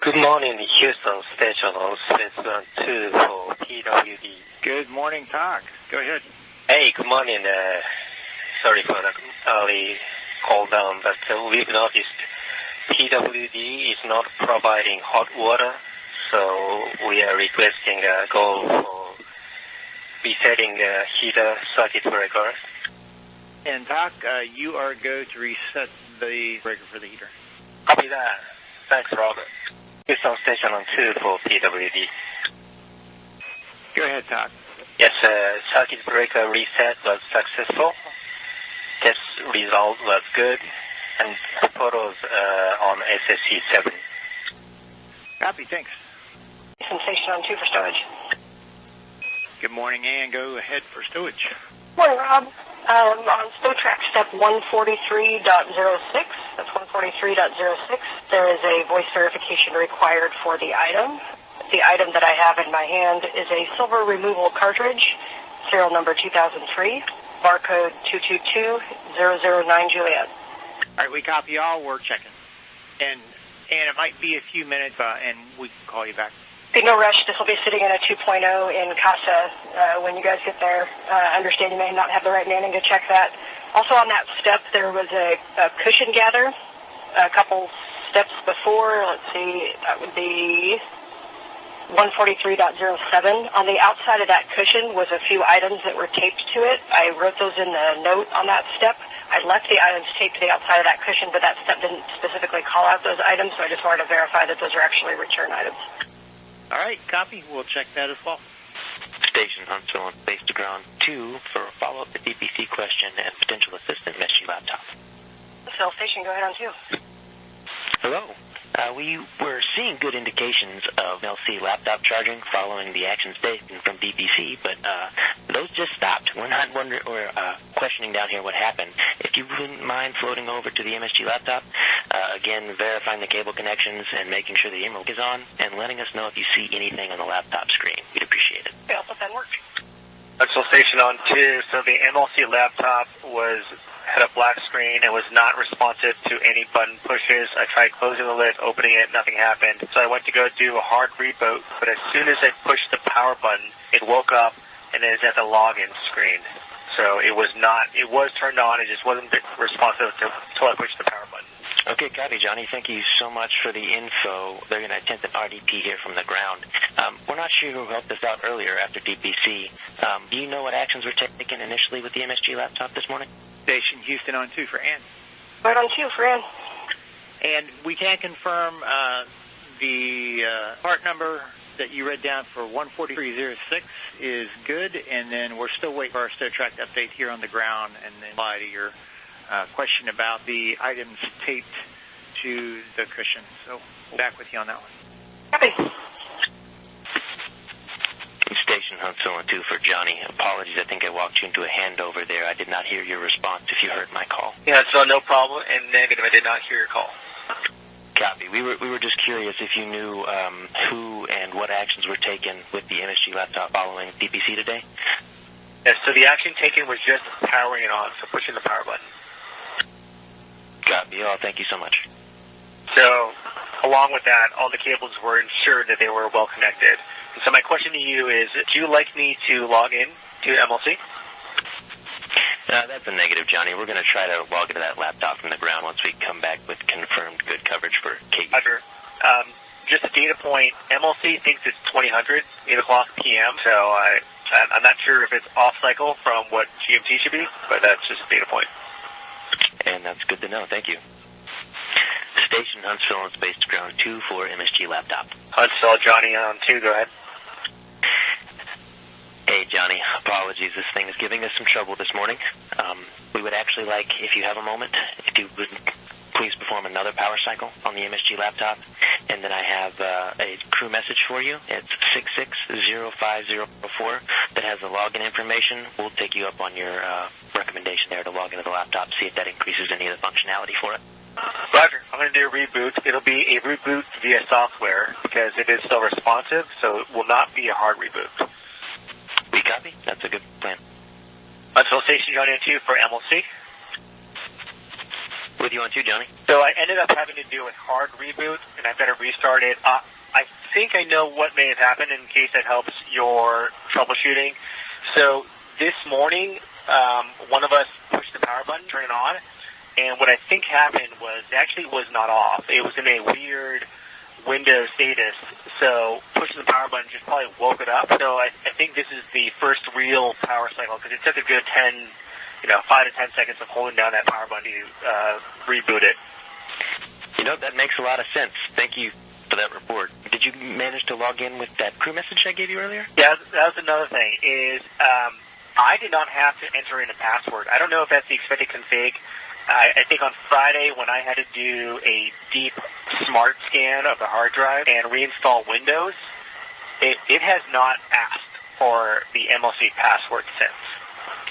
Good morning, Houston Station on Spaceground 2 for PWD. Good morning, Talk. Go ahead. Hey, good morning. Sorry for the early call down, but we've noticed PWD is not providing hot water, so we are requesting a goal for resetting the heater circuit breaker. And Talk, you are go to reset the breaker for the heater. Copy that. Thanks, Robert. Houston Station on 2 for PWD. Go ahead, Talk. Yes, circuit breaker reset was successful. Test result was good, and photos on SSC7. Copy, thanks. Houston Station on 2 for stowage. Good morning, Ann. Go ahead for stowage. Morning, Rob. On stow track step 143.06, that's 143.06, there is a voice verification required for the item. The item that I have in my hand is a silver removal cartridge, serial number 2003, barcode 222009 Juliet. All right, we copy all. We're checking. And it might be a few minutes, and we can call you back. Okay, no rush. This will be sitting in a 2.0 in CASA when you guys get there. Understand you may not have the right manning to check that. Also on that step, there was a cushion gather a couple steps before. Let's see, that would be 143.07. On the outside of that cushion was a few items that were taped to it. I wrote those in the note on that step. I left the items taped to the outside of that cushion, but that step didn't specifically call out those items, so I just wanted to verify that those are actually return items. All right, copy. We'll check that as well. Station Huntsville on Space to Ground 2 for a follow-up to DPC question and potential assistant MSG laptop. Cell station, go ahead on 2. Hello. We were seeing good indications of LC laptop charging following the action statement from DPC, but those just stopped. We're not questioning down here what happened. If you wouldn't mind floating over to the MSG laptop, again, verifying the cable connections and making sure the emerald is on, and letting us know if you see anything on the laptop screen. We'd appreciate it. Okay, I'll put that in work. Central Station on 2, so the MLC laptop had a black screen and was not responsive to any button pushes. I tried closing the lid, opening it, nothing happened. So I went to go do a hard reboot, but as soon as I pushed the power button, it woke up and it is at the login screen. So it was turned on, it just wasn't responsive until I pushed the power button. Okay, copy, Johnny. Thank you so much for the info. They're going to attempt an RDP here from the ground. We're not sure who helped us out earlier after DPC. Do you know what actions were taken initially with the MSG laptop this morning? Station Houston on 2 for Ann. Right on 2 for Ann. And we can confirm the part number that you read down for 14306 is good, and then we're still waiting for our stow track update here on the ground, and then reply to your question about the items taped to the cushion. So we'll back with you on that one. Copy. Station Huntsville on 2 for Johnny. Apologies, I think I walked you into a handover there. I did not hear your response if you heard my call. Yeah, so no problem, and negative, I did not hear your call. Copy. We were just curious if you knew who and what actions were taken with the MSG laptop following DPC today. Yes, so the action taken was just powering it on, so pushing the power button. Copy. Oh, thank you so much. So, along with that, all the cables were ensured that they were well connected. And so my question to you is, do you like me to log in to MLC? That's a negative, Johnny. We're going to try to log into that laptop from the ground once we come back with confirmed good coverage for Kate. Roger. Just a data point, MLC thinks it's 2000, 8 o'clock p.m., so I'm not sure if it's off cycle from what GMT should be, but that's just a data point. And that's good to know. Thank you. Station Huntsville on Space to Ground 2 for MSG laptop. Huntsville, Johnny on 2, go ahead. Hey, Johnny. Apologies. This thing is giving us some trouble this morning. We would actually like, if you have a moment, if you would please perform another power cycle on the MSG laptop. And then I have a crew message for you. It's 660504 that has the login information. We'll take you up on your recommendation there to log into the laptop, see if that increases any of the functionality for it. Roger. I'm going to do a reboot. It'll be a reboot via software because it is still responsive, so it will not be a hard reboot. We copy. That's a good plan. Huntsville Station, Johnny on 2 for MLC. With you on 2, Johnny. So I ended up having to do a hard reboot, and I've got to restart it. I think I know what may have happened in case that helps your troubleshooting. So this morning, one of us pushed the power button, turned it on, and what I think happened was it actually was not off. It was in a weird Windows status, so pushing the power button just probably woke it up. So I think this is the first real power cycle, because it took a good 5 to 10 seconds of holding down that power button to reboot it. You know, that makes a lot of sense. Thank you for that report. Did you manage to log in with that crew message I gave you earlier? Yeah, that was another thing, is I did not have to enter in a password. I don't know if that's the expected config. I think on Friday when I had to do a deep smart scan of the hard drive and reinstall Windows, it has not asked for the MLC password since.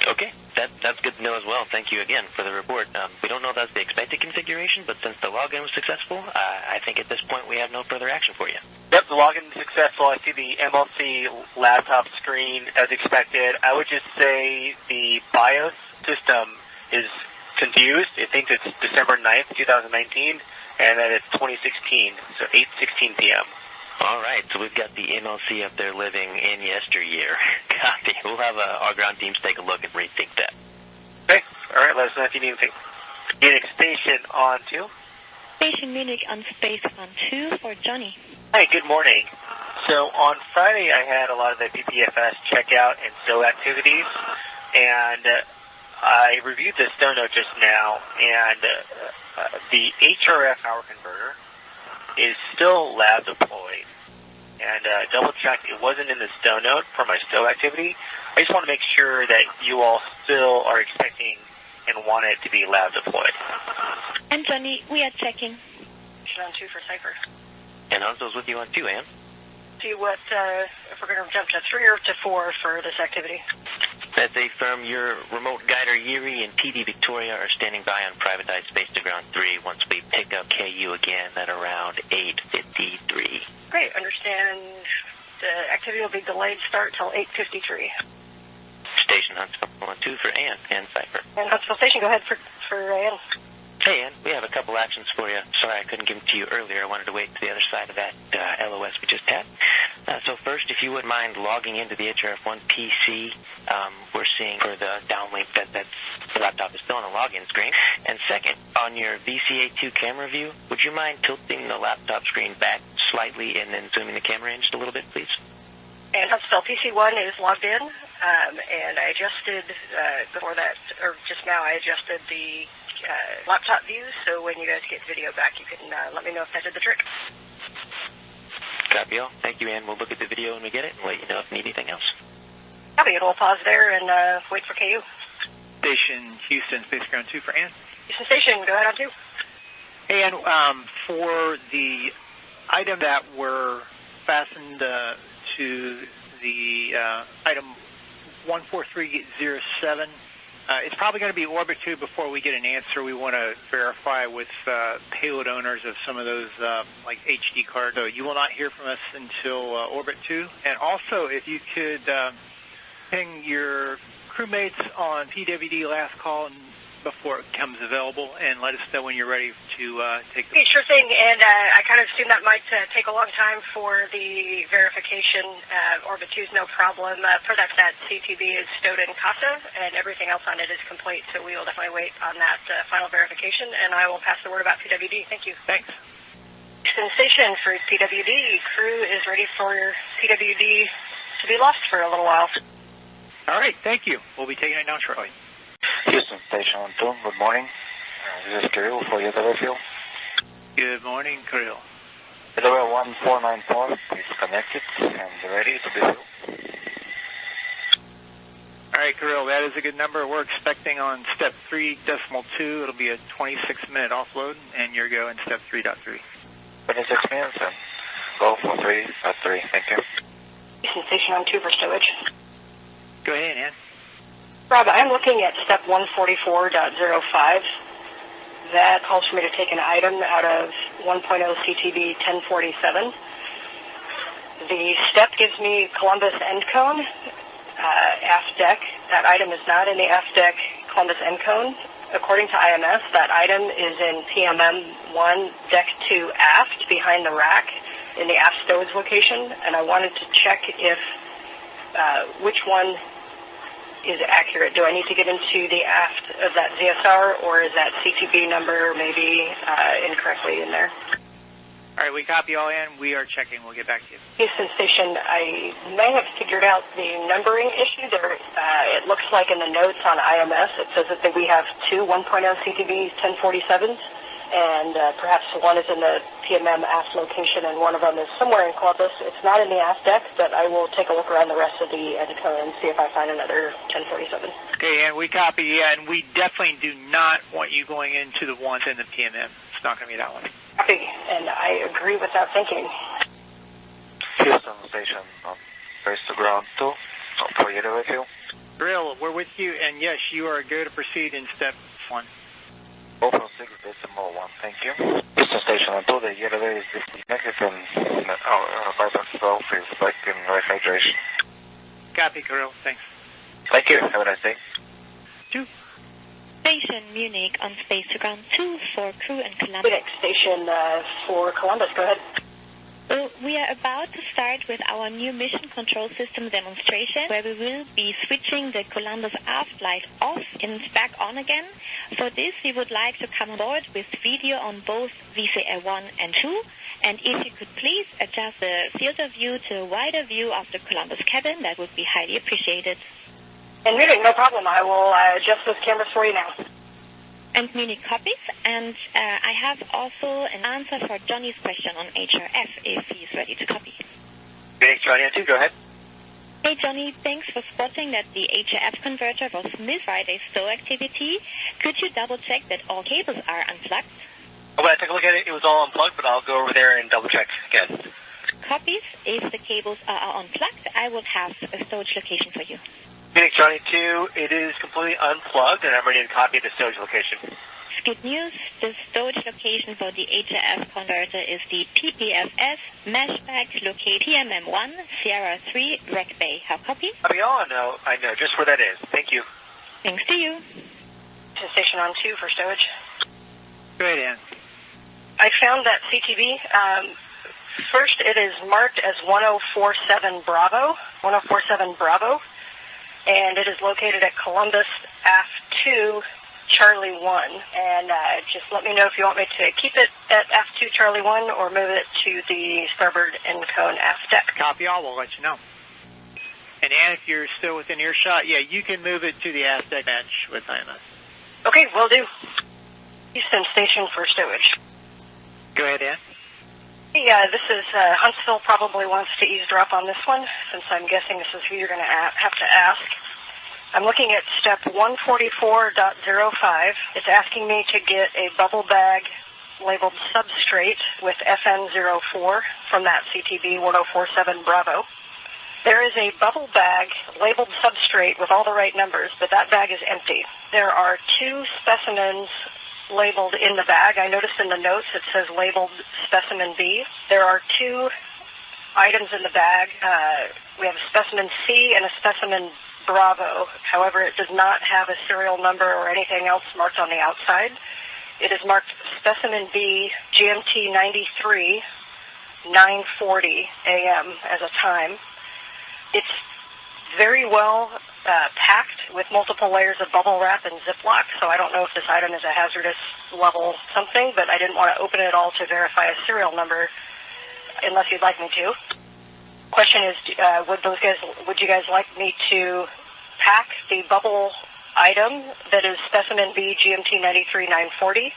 Okay, that's good to know as well. Thank you again for the report. We don't know if that's the expected configuration, but since the login was successful, I think at this point we have no further action for you. Yep, the login is successful. I see the MLC laptop screen as expected. I would just say the BIOS system is confused. It thinks it's December 9th, 2019, and that it's 2016, so 8:16 p.m. All right, so we've got the MLC up there living in yesteryear. Copy. We'll have our ground teams take a look and rethink that. Okay. All right, let us know if you need anything. Munich Station on 2. Station Munich on Space on 2 for Johnny. Hi, good morning. So on Friday, I had a lot of the PPFS checkout and stow activities, and I reviewed the stow note just now, and the HRF power converter is still lab deployed, and double-checked it wasn't in the stow note for my stow activity. I just want to make sure that you all still are expecting and want it to be lab deployed. And Johnny, we are checking. On 2 for Cypher. And Hanzo's with you on 2, Ann. See what, if we're going to jump to 3 or to 4 for this activity. That's a firm. Your remote guider Yuri and PD Victoria are standing by on privatized space to ground 3 once we pick up KU again at around 8:53. Great, understand the activity will be delayed start till 8:53. Station Huntsville on 2 for Ann and Cypher. And Huntsville Station, go ahead for Ann. Hey, Ann, we have a couple actions for you. Sorry I couldn't give them to you earlier. I wanted to wait to the other side of that LOS we just had. So first, if you wouldn't mind logging into the HRF1 PC, we're seeing for the downlink that the laptop is still on the login screen. And second, on your VCA2 camera view, would you mind tilting the laptop screen back slightly and then zooming the camera in just a little bit, please? And Huntsville PC1 is logged in, and I adjusted, before that, or just now, I adjusted the laptop view, so when you guys get video back, you can let me know if that did the trick. Copy all. Thank you, Ann. We'll look at the video when we get it and let you know if you need anything else. Copy, and we'll pause there and wait for KU. Station Houston, Space Ground 2 for Ann. Houston Station, go ahead on 2. Hey, Ann, for the item that were fastened to the item 14307, it's probably going to be Orbit 2 before we get an answer. We want to verify with payload owners of some of those like HD cards. So you will not hear from us until Orbit 2. And also, if you could ping your crewmates on PWD last call and before it becomes available, and let us know when you're ready to take the... Okay, sure thing, and I kind of assume that might take a long time for the verification. Orbit 2 is no problem. For that CTB is stowed in CASA, and everything else on it is complete, so we will definitely wait on that final verification, and I will pass the word about PWD. Thank you. Thanks. Station for PWD. Crew is ready for PWD to be lost for a little while. All right, thank you. We'll be taking it now shortly. Houston Station on 2, good morning. This is Kirill for UW Field. Good morning, Kirill. UW 1494 is connected and ready to be filled. All right, Kirill, that is a good number. We're expecting on step 3.2, it'll be a 26-minute offload, and you're go in step 3.3. 26 minutes and go for 3.3, thank you. Houston Station on 2 for stowage. Go ahead, Ann. Rob, I'm looking at step 144.05. That calls for me to take an item out of 1.0 CTB 1047. The step gives me Columbus end cone, aft deck. That item is not in the aft deck Columbus end cone. according to IMS, that item is in PMM-1, Deck 2 aft, behind the rack, in the aft stowage location, and I wanted to check if which one is accurate. Do I need to get into the aft of that ZSR, or is that CTB number maybe incorrectly in there? All right, we copy all in. We are checking. We'll get back to you. Houston Station, I may have figured out the numbering issue there. It looks like in the notes on IMS, it says that we have two 1.0 CTB 1047s, and perhaps one is in the PMM aft location, and one of them is somewhere in Columbus. It's not in the aft deck, but I will take a look around the rest of the ENCO and see if I find another 1047. Okay, and we copy, and we definitely do not want you going into the ones in the PMM. It's not going to be that one. Copy, and I agree with that thinking. Houston Station on base to ground 2, for your review. Drill, we're with you, and yes, you are good to proceed in step 1. 0.6.1, thank you. Houston Station on 2, the yearly is disconnected and bypass valve is back in refrigeration. Copy, Kirill, thanks. Thank you, have a nice day. 2. Station Munich on space to ground 2 for crew and Columbus. Munich Station for Columbus, go ahead. So we are about to start with our new mission control system demonstration, where we will be switching the Columbus aft light off and back on again. For this, we would like to come on board with video on both VCA 1 and 2. And if you could please adjust the field of view to a wider view of the Columbus cabin, that would be highly appreciated. And Munich, no problem. I will adjust those cameras for you now. And Munich copies, and I have also an answer for Johnny's question on HRF if he's ready to copy. Munich, Johnny, on 2, go ahead. Hey Johnny, thanks for spotting that the HRF converter was missed Friday's stow activity. Could you double check that all cables are unplugged? Oh, when I took a look at it, it was all unplugged, but I'll go over there and double check again. Copies. If the cables are unplugged, I will have a stowage location for you. Munich, Johnny 2, it is completely unplugged, and I'm ready to copy the stowage location. Good news. The stowage location for the HRF converter is the PPFS Meshback locate PMM1 Sierra 3 Wreck Bay. How copy? Copy all? I know just where that is. Thank you. Thanks to you. To Station on 2 for stowage. Go ahead, Ann. I found that CTB. First, it is marked as 1047 Bravo. 1047 Bravo. And it is located at Columbus aft 2, Charlie 1. And just let me know if you want me to keep it at aft 2, Charlie 1, or move it to the starboard end cone aft deck. Copy all, we'll let you know. And Ann, if you're still within earshot, yeah, you can move it to the aft deck match with IMS. Okay, will do. Houston Station for stowage. Go ahead, Ann. Yeah, this is Huntsville probably wants to eavesdrop on this one, since I'm guessing this is who you're going to have to ask. I'm looking at step 144.05. It's asking me to get a bubble bag labeled substrate with FN04 from that CTB 1047 Bravo. There is a bubble bag labeled substrate with all the right numbers, but that bag is empty. There are 2 specimens labeled in the bag. I noticed in the notes it says labeled specimen B. There are 2 items in the bag. We have a specimen C and a specimen Bravo. However, it does not have a serial number or anything else marked on the outside. It is marked specimen B, GMT 93, 9:40 a.m. as a time. It's very well packed with multiple layers of bubble wrap and Ziploc, so I don't know if this item is a hazardous level something, but I didn't want to open it all to verify a serial number unless you'd like me to. Question is, would you guys like me to pack the bubble item that is specimen B GMT 93 940,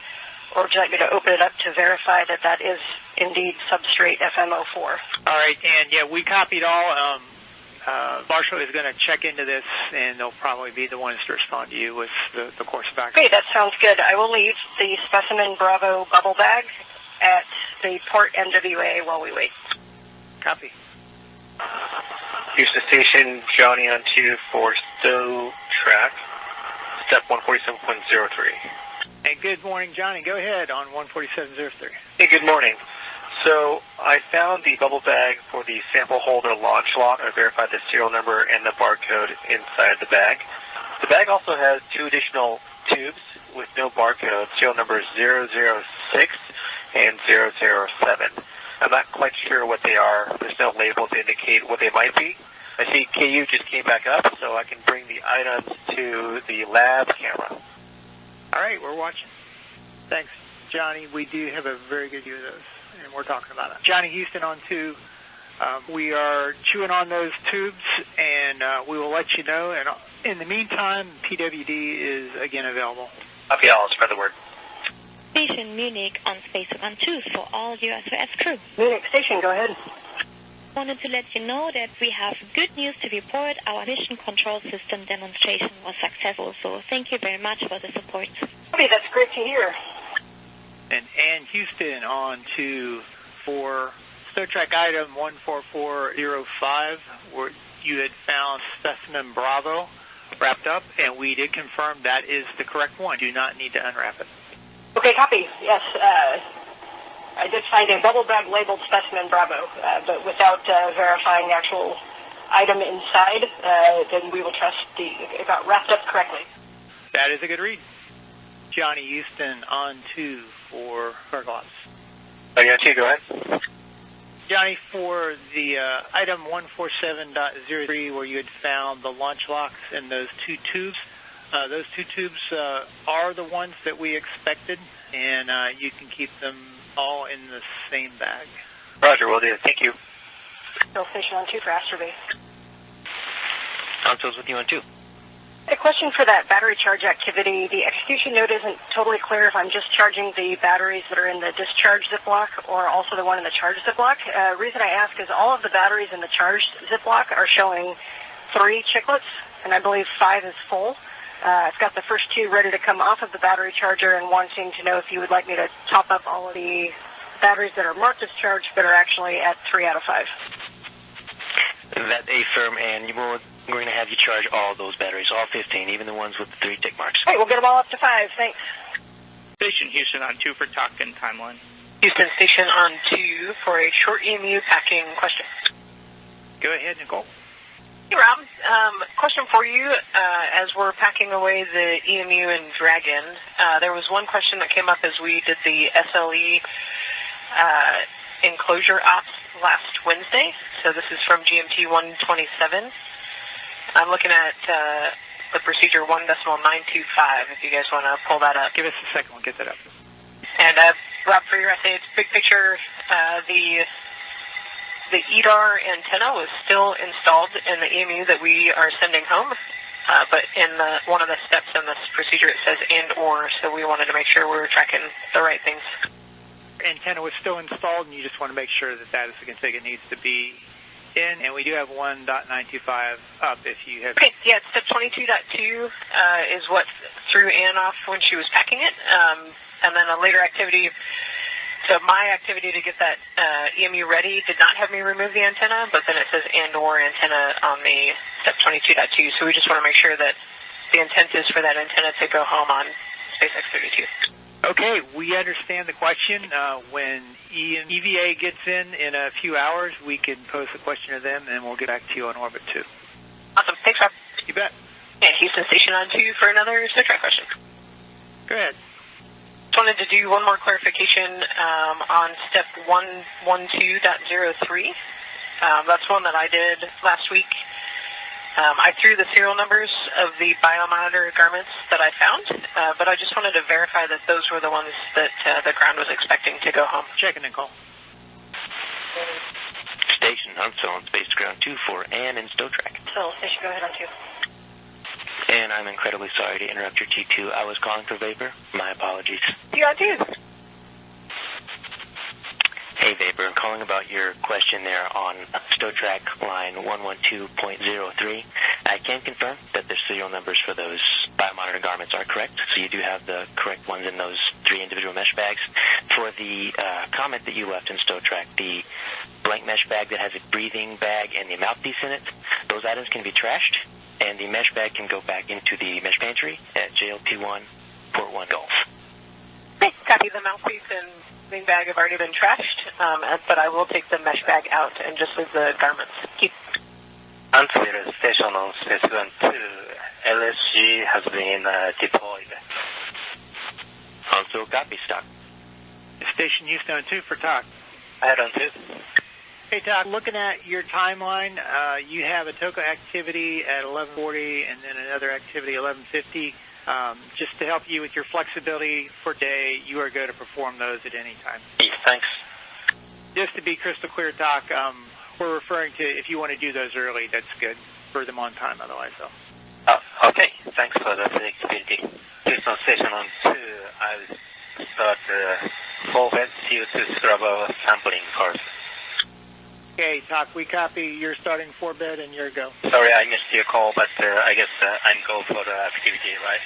or would you like me to open it up to verify that that is indeed substrate FM04? All right, and yeah, we copied all. Marshall is going to check into this, and they'll probably be the ones to respond to you with the course of action. Okay, that sounds good. I will leave the specimen Bravo bubble bag at the port NWA while we wait. Copy. Houston Station, Johnny on 2 for stow track, step 147.03. Hey, good morning, Johnny. Go ahead on 147.03. Hey, good morning. So I found the bubble bag for the sample holder launch lock. I verified the serial number and the barcode inside the bag. The bag also has 2 additional tubes with no barcode, serial numbers 006 and 007. I'm not quite sure what they are. There's no label to indicate what they might be. I see KU just came back up, so I can bring the items to the lab camera. All right, we're watching. Thanks, Johnny. We do have a very good view of those, and we're talking about it. Johnny Houston on 2. We are chewing on those tubes, and we will let you know. And in the meantime, PWD is again available. Okay, I'll spread the word. Station Munich on Space 1-2 for all USS crew. Munich Station, go ahead. Wanted to let you know that we have good news to report. Our mission control system demonstration was successful, so thank you very much for the support. Okay, that's great to hear. And Ann Houston on 2 for Star Trek item 14405, where you had found specimen Bravo wrapped up, and we did confirm that is the correct one. Do not need to unwrap it. Okay, copy. Yes, I did find a bubble bag labeled specimen Bravo, but without verifying the actual item inside, then we will trust it got wrapped up correctly. That is a good read. Johnny Houston on 2 for Carglass. Yeah, T, go ahead. Johnny, for the item 147.03, where you had found the launch locks in those 2 tubes, those 2 tubes are the ones that we expected, and you can keep them all in the same bag. Roger, will do. Thank you. Still Station on 2 for Astrobase. Console's with you on 2. A question for that battery charge activity. The execution note isn't totally clear if I'm just charging the batteries that are in the discharge ziplock or also the one in the charge ziplock. Reason I ask is all of the batteries in the charged ziplock are showing 3 chiclets, and I believe 5 is full. I've got the first 2 ready to come off of the battery charger and wanting to know if you would like me to top up all of the batteries that are marked as charged but are actually at 3 out of 5. That's a firm, and we're going to have you charge all those batteries, all 15, even the ones with the 3 tick marks. All right, we'll get them all up to 5. Thanks. Station Houston on 2 for Talkin Timeline. Houston Station on 2 for a short EMU packing question. Go ahead, Nicole. Hey, Rob. Question for you. As we're packing away the EMU and Dragon, there was one question that came up as we did the SLE enclosure ops last Wednesday. So this is from GMT 127. I'm looking at the procedure 1.925, if you guys want to pull that up. Give us a second. We'll get that up. And, Rob, for your essay, it's big picture. The EDAR antenna was still installed in the EMU that we are sending home, but in one of the steps in this procedure it says and or, so we wanted to make sure we were tracking the right things. Antenna was still installed, and you just want to make sure that that is the config it needs to be in, and we do have 1.925 up if you have... Okay, yeah, step 22.2 is what threw Ann off when she was packing it, and then a later activity... So my activity to get that EMU ready did not have me remove the antenna, but then it says and or antenna on the step 22.2, so we just want to make sure that the intent is for that antenna to go home on SpaceX 32. Okay, we understand the question. When EVA gets in a few hours, we can pose a question to them, and we'll get back to you on orbit 2. Awesome. Thanks, Rob. You bet. And Houston Station on 2 for another Star Trek question. Go ahead. Just wanted to do one more clarification on step 112.03. That's one that I did last week. I threw the serial numbers of the biomonitor garments that I found, but I just wanted to verify that those were the ones that the ground was expecting to go home. Checking and call. Station Huntsville on Space Ground 2 for Ann and Stotrack. So, Station, go ahead on 2. And I'm incredibly sorry to interrupt your T2. I was calling for Vapor. My apologies. You on 2. Hey, Vapor. I'm calling about your question there on Stotrack line 112.03. I can confirm that the serial numbers for those biomonitor garments are correct, so you do have the correct ones in those 3 individual mesh bags. For the comment that you left in Stotrack, the blank mesh bag that has a breathing bag and the mouthpiece in it, those items can be trashed, and the mesh bag can go back into the mesh pantry at JLP1, Port 1 Gulf. Okay, copy. The mouthpiece and breathing bag have already been trashed, but I will take the mesh bag out and just leave the garments. Keep. Until station on Space Ground 2, LSG has been deployed. Huntsville, copy, stock. Station Houston on 2 for TOC. I had on 2. Hey, TOC, looking at your timeline, you have a TOCA activity at 11:40 and then another activity 11:50. Just to help you with your flexibility for day, you are going to perform those at any time. Thanks. Just to be crystal clear, TOC, we're referring to if you want to do those early, that's good. For them on time, otherwise, though. Okay. Thanks for the flexibility. Houston Station on 2, I'll start forward CO2 scrubber sampling first. Okay, TOC, we copy. You're starting 4-bed and you're go. Sorry, I missed your call, but I guess I'm go for the activity, right?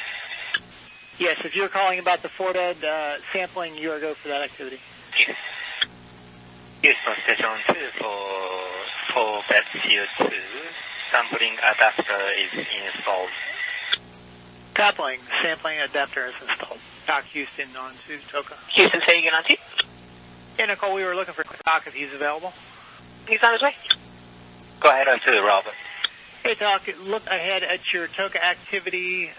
Yes, if you're calling about the 4-bed sampling, you are go for that activity. Yes. Houston Station 2 for 4-bed CO2 sampling adapter is installed. Sampling adapter is installed. TOC Houston on 2, TOCA. Houston, say again on 2. Hey, Nicole, we were looking for TOC if he's available. He's on his way. Go ahead on 2, Robert. Hey, TOC, look ahead at your TOCA activity.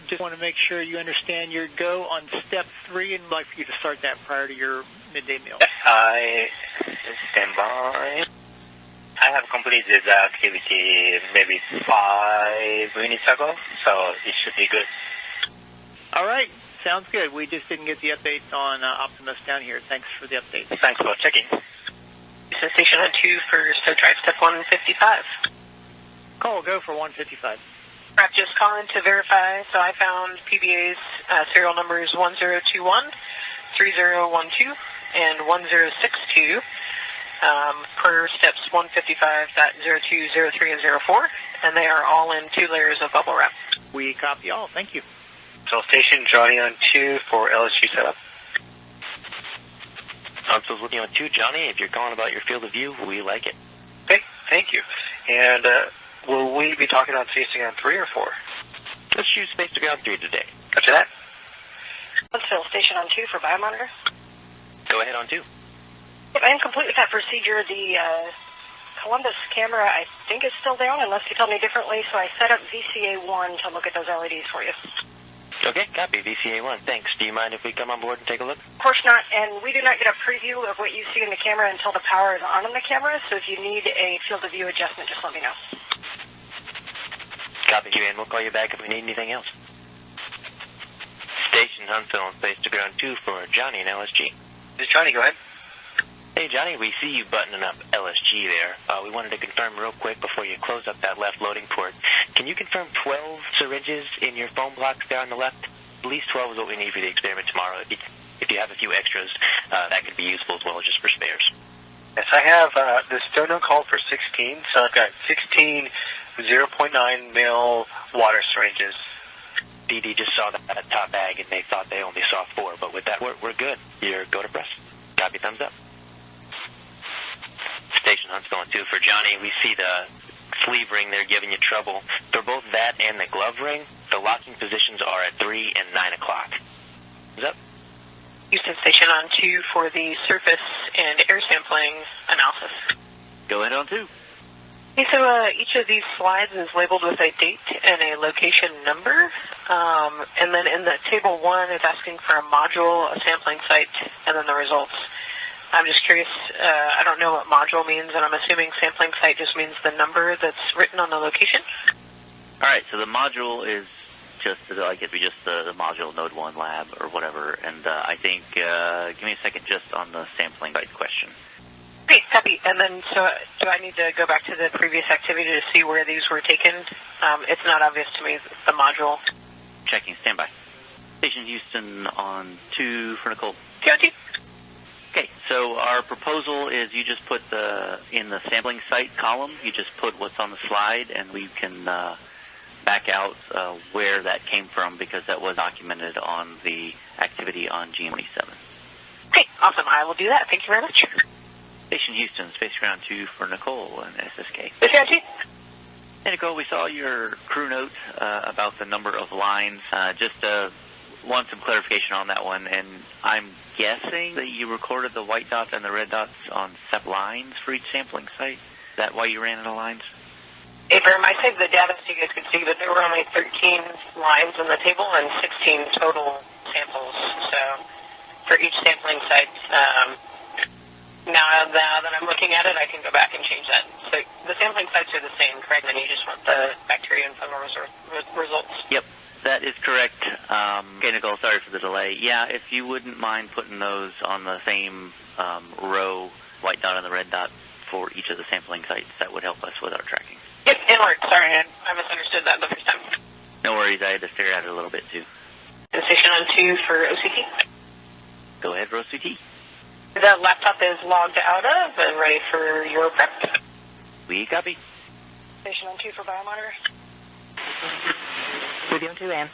Just want to make sure you understand your go on step 3, and I'd like for you to start that prior to your midday meal. I stand by. I have completed the activity maybe 5 minutes ago, so it should be good. All right. Sounds good. We just didn't get the update on Optimus down here. Thanks for the update. Thanks for checking. Houston Station on 2 for start drive step 155. Call, go for 155. Prep just calling to verify. So I found PBA's serial numbers 1021, 3012, and 1062 per steps 155.02, 03, and 04, and they are all in 2 layers of bubble wrap. We copy all. Thank you. So station Johnny on 2 for LSG setup. Huntsville's looking on 2, Johnny. If you're calling about your field of view, we like it. Okay, thank you. And will we be talking on spacing on 3 or 4? Let's use Space to Ground 3 today. After that? Huntsville Station on 2 for biomonitor. Go ahead on 2. If I am complete with that procedure, the Columbus camera, I think, is still down, unless you tell me differently, so I set up VCA1 to look at those LEDs for you. Okay, copy. VCA1. Thanks. Do you mind if we come on board and take a look? Of course not, and we do not get a preview of what you see in the camera until the power is on the camera, so if you need a field of view adjustment, just let me know. Copy, and we'll call you back if we need anything else. Station Huntsville on Space to Ground 2 for Johnny and LSG. This is Johnny, go ahead. Hey, Johnny, we see you buttoning up LSG there. We wanted to confirm real quick before you close up that left loading port. Can you confirm 12 syringes in your foam blocks there on the left? At least 12 is what we need for the experiment tomorrow. If you have a few extras, that could be useful as well, just for spares. Yes, I have the Stono called for 16, so I've got 16 0.9 mil water syringes. DD just saw that top bag, and they thought they only saw 4, but with that, we're good. You're go to press. Copy, thumbs up. Station Huntsville on 2 for Johnny. We see the sleeve ring there giving you trouble. For both that and the glove ring, the locking positions are at 3 and 9 o'clock. Thumbs up. Houston Station on 2 for the surface and air sampling analysis. Go ahead on 2. Okay, so each of these slides is labeled with a date and a location number. And then in the table 1, it's asking for a module, a sampling site, and then the results. I'm just curious, I don't know what module means, and I'm assuming sampling site just means the number that's written on the location. All right, so the module is just, I guess, the module node 1 lab or whatever, and I think, give me a second just on the sampling site question. Great, copy. And then, so do I need to go back to the previous activity to see where these were taken? It's not obvious to me, the module. Checking, standby. Station Houston on 2 for Nicole. TOT. Okay, so our proposal is you just put in the sampling site column, you just put what's on the slide, and we can back out where that came from because that was documented on the activity on GM27. Okay, awesome. I will do that. Thank you very much. Station Houston, Space Ground 2 for Nicole and SSK. Hey, Nicole, we saw your crew note about the number of lines. Just want some clarification on that one, and I'm guessing that you recorded the white dots and the red dots on separate lines for each sampling site. Is that why you ran out of lines? Hey, I saved the data so you guys could see that there were only 13 lines in the table and 16 total samples. So for each sampling site, now that I'm looking at it, I can go back and change that. So the sampling sites are the same, correct? And you just want the bacteria and fungal results. Yep, that is correct. Okay, Nicole, sorry for the delay. Yeah, if you wouldn't mind putting those on the same row, white dot and the red dot, for each of the sampling sites, that would help us with our tracking. Yep, it worked. Sorry, I misunderstood that the first time. No worries, I had to stare at it a little bit too. And station on 2 for OCT. Go ahead, ROCT. The laptop is logged out of and ready for your prep. We copy. Station on 2 for biomonitor. Ruby on 2, Ann.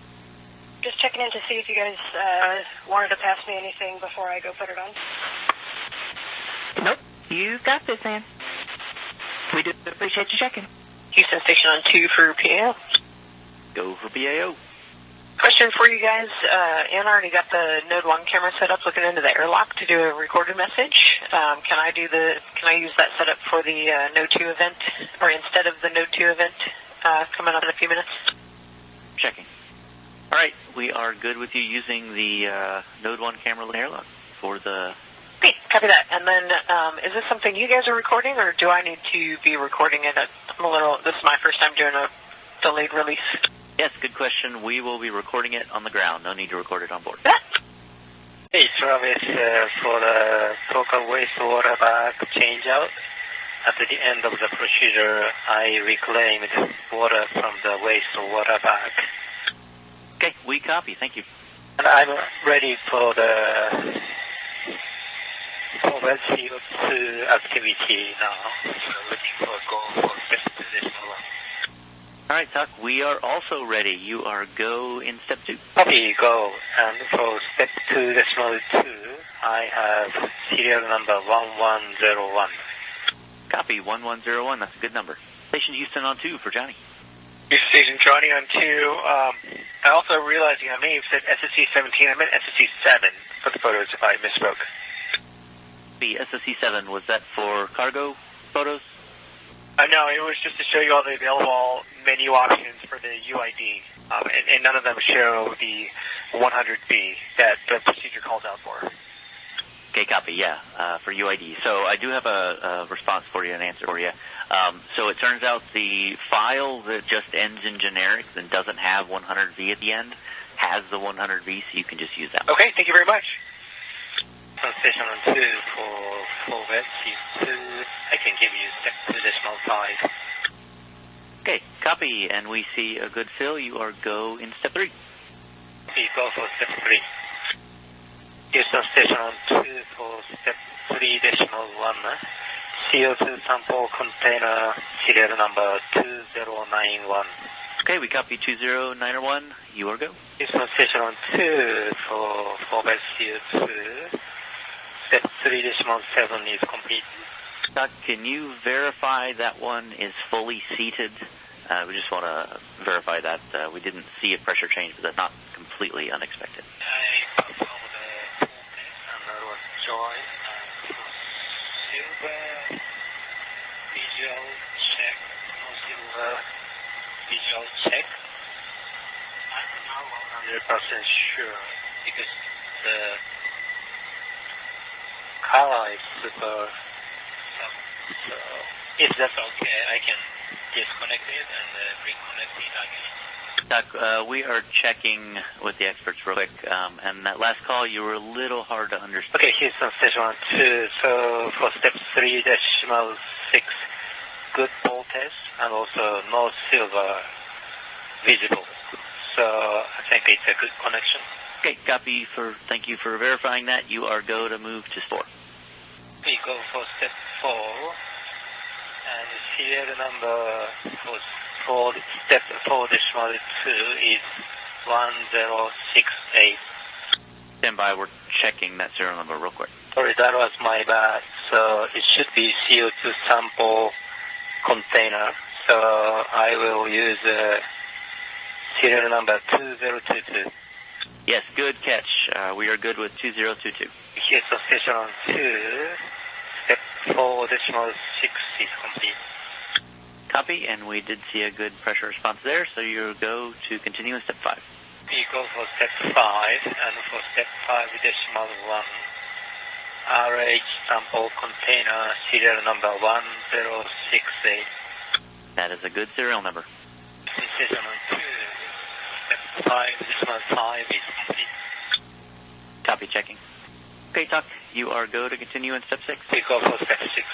Just checking in to see if you guys wanted to pass me anything before I go put it on. Nope. You got this, Ann. We do appreciate you checking. Houston Station on 2 for PAO. Go for PAO. Question for you guys. Ann already got the Node 1 camera set up looking into the airlock to do a recorded message. Can I use that setup for the Node 2 event, or instead of the Node 2 event coming up in a few minutes? Checking. All right, we are good with you using the Node 1 camera airlock for the... Okay, copy that. And then, is this something you guys are recording, or do I need to be recording it? This is my first time doing a delayed release. Yes, good question. We will be recording it on the ground. No need to record it on board. Hey, Travis, for the total wastewater bag changeout, at the end of the procedure, I reclaimed water from the wastewater bag. Okay, we copy. Thank you. And I'm ready for the CO2 activity now. So looking for a go for step 2 decimal 1. All right, Tuck, we are also ready. You are go in step 2. Copy, go. And for step 2 decimal 2, I have serial number 1101. Copy, 1101. That's a good number. Station Houston on 2 for Johnny. Station Johnny on 2. I also realizing I may have said SSC 17. I meant SSC 7 for the photos if I misspoke. The SSC 7, was that for cargo photos? No, it was just to show you all the available menu options for the UID. And none of them show the 100B that the procedure calls out for. Okay, copy, yeah, for UID. So I do have a response for you, an answer for you. So it turns out the file that just ends in generics and doesn't have 100V at the end has the 100V, so you can just use that one. Okay, thank you very much. Station on 2 for web C2, I can give you step 2 decimal 5. Okay, copy, and we see a good fill. You are go in step 3. We go for step 3. Houston Station on 2 for step 3 decimal 1. CO2 sample container serial number 2091. Okay, we copy 2091. You are go. Houston Station on 2 for web CO2. Step 3 decimal 7 is complete. Doc, can you verify that one is fully seated? We just want to verify that. We didn't see a pressure change, but that's not completely unexpected. I performed the full test and that was joy and silver visual check. No silver visual check. I'm not 100% sure because the color is super soft. So if that's okay, I can disconnect it and reconnect it again. Doc, we are checking with the experts real quick, and that last call you were a little hard to understand. Okay, Houston Station 1, 2. So for step 3 decimal 6, good ball test and also no silver visible. So I think it's a good connection. Okay, copy. Thank you for verifying that. You are go to move to 4. We go for step 4, and serial number for step 4 decimal 2 is 1068. Stand by, we're checking that serial number real quick. Sorry, that was my bad. So it should be CO2 sample container. So I will use serial number 2022. Yes, good catch. We are good with 2022. Houston Station on 2, step 4 decimal 6 is complete. Copy, and we did see a good pressure response there, so you go to continue in step 5. We go for step 5, and for step 5.1, RH sample container serial number 1068. That is a good serial number. Sensation on 2, step 5.5 is complete. Copy, checking. Okay, Tuck, you are go to continue in step 6. We go for step 6.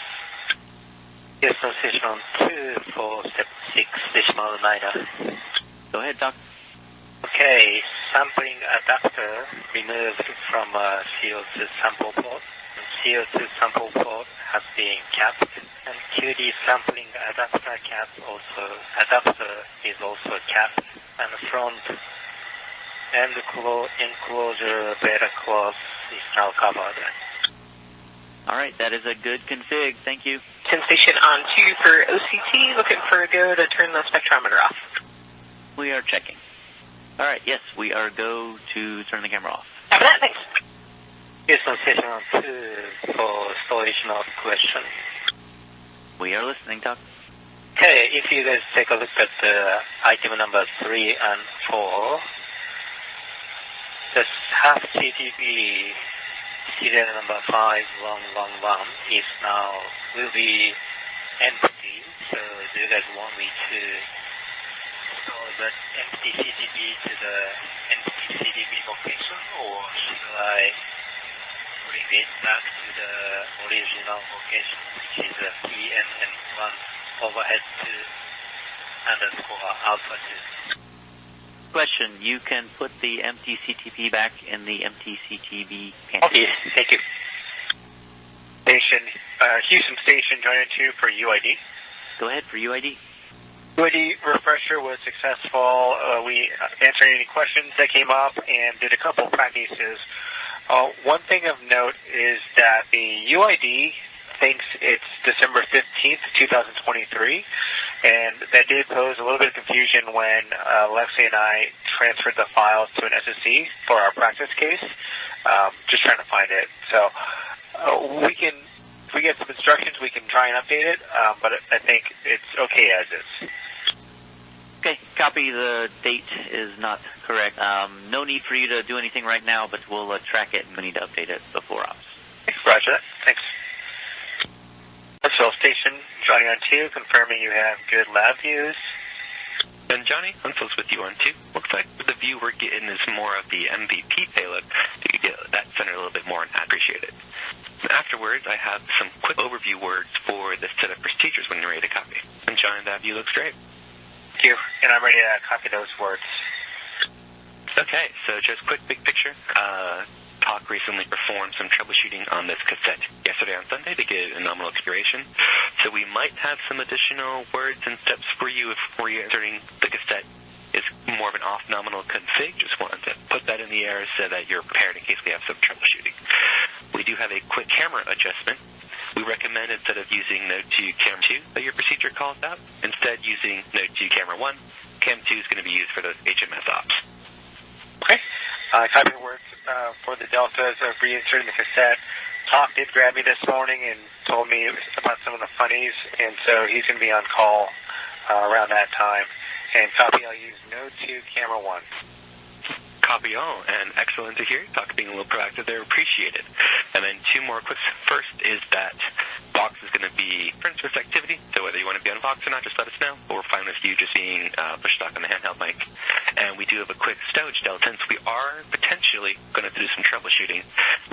Yes, sensation on 2 for step 6.9. Go ahead, Tuck. Okay, sampling adapter removed from CO2 sample port. CO2 sample port has been capped, and QD sampling adapter is also capped, and front end enclosure beta cloth is now covered. All right, that is a good config. Thank you. Sensation on 2 for OCT. Looking for a go to turn the spectrometer off. We are checking. All right, yes, we are go to turn the camera off. After that, thanks. Yes, sensation on 2 for storage of question. We are listening, Tuck. Okay, if you guys take a look at the item number 3 and 4, the half CTB serial number 5111 is now will be empty. So do you guys want me to store the empty CTB to the empty CTB location, or should I bring it back to the original location, which is the PNN1 overhead to underscore alpha 2? Question, you can put the empty CTP back in the empty CTB can. Okay, thank you. Station, Houston Station, joining 2 for UID. Go ahead for UID. UID refresher was successful. We answered any questions that came up and did a couple practices. One thing of note is that the UID thinks it's December 15th, 2023, and that did pose a little bit of confusion when Lexi and I transferred the files to an SSC for our practice case. Just trying to find it. So if we get some instructions, we can try and update it, but I think it's okay as is. Okay, copy. The date is not correct. No need for you to do anything right now, but we'll track it, and we need to update it before ops. Roger that. Thanks. Huntsville Station, Johnny on 2, confirming you have good lab views. And Johnny, Huntsville's with you on 2. Looks like the view we're getting is more of the MVP payload. If you could get that centered a little bit more, I'd appreciate it. And afterwards, I have some quick overview words for the set of procedures when you're ready to copy. And Johnny, that view looks great. Thank you, and I'm ready to copy those words. Okay, so just quick big picture. Talk recently performed some troubleshooting on this cassette yesterday on Sunday to get a nominal configuration. So we might have some additional words and steps for you if re-inserting the cassette is more of an off-nominal config. Just wanted to put that in the air so that you're prepared in case we have some troubleshooting. We do have a quick camera adjustment. We recommend instead of using Node 2 Cam 2 that your procedure calls out, instead using Node 2 Camera 1. Cam 2 is going to be used for those HMS ops. Okay. Copy the words for the deltas of reinserting the cassette. Talk did grab me this morning and told me about some of the funnies, and so he's going to be on call around that time. And copy, I'll use Node 2 Camera 1. Copy all, and excellent to hear. Talk being a little proactive there, appreciated. And then 2 more quicks. First is that Vox is going to be friends with activity, so whether you want to be on Vox or not, just let us know. But we're fine with you just being push stock on the handheld mic. And we do have a quick stowage delta, since we are potentially going to do some troubleshooting.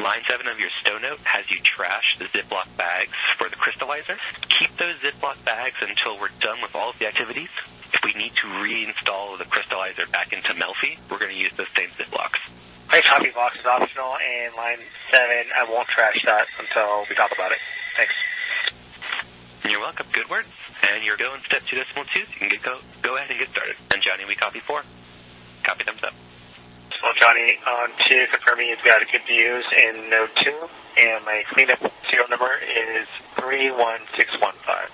Line 7 of your stow note has you trash the Ziploc bags for the crystallizer. Keep those Ziploc bags until we're done with all of the activities. If we need to reinstall the crystallizer back into Melfi, we're going to use those same Ziplocs. Okay, copy Vox is optional, and line 7, I won't trash that until we talk about it. Thanks. You're welcome. Good words. And you're going step 2.2, so you can go ahead and get started. And Johnny, we copy 4. Copy thumbs up. So Johnny on 2, confirming you've got good views in Node 2, and my cleanup serial number is 31615.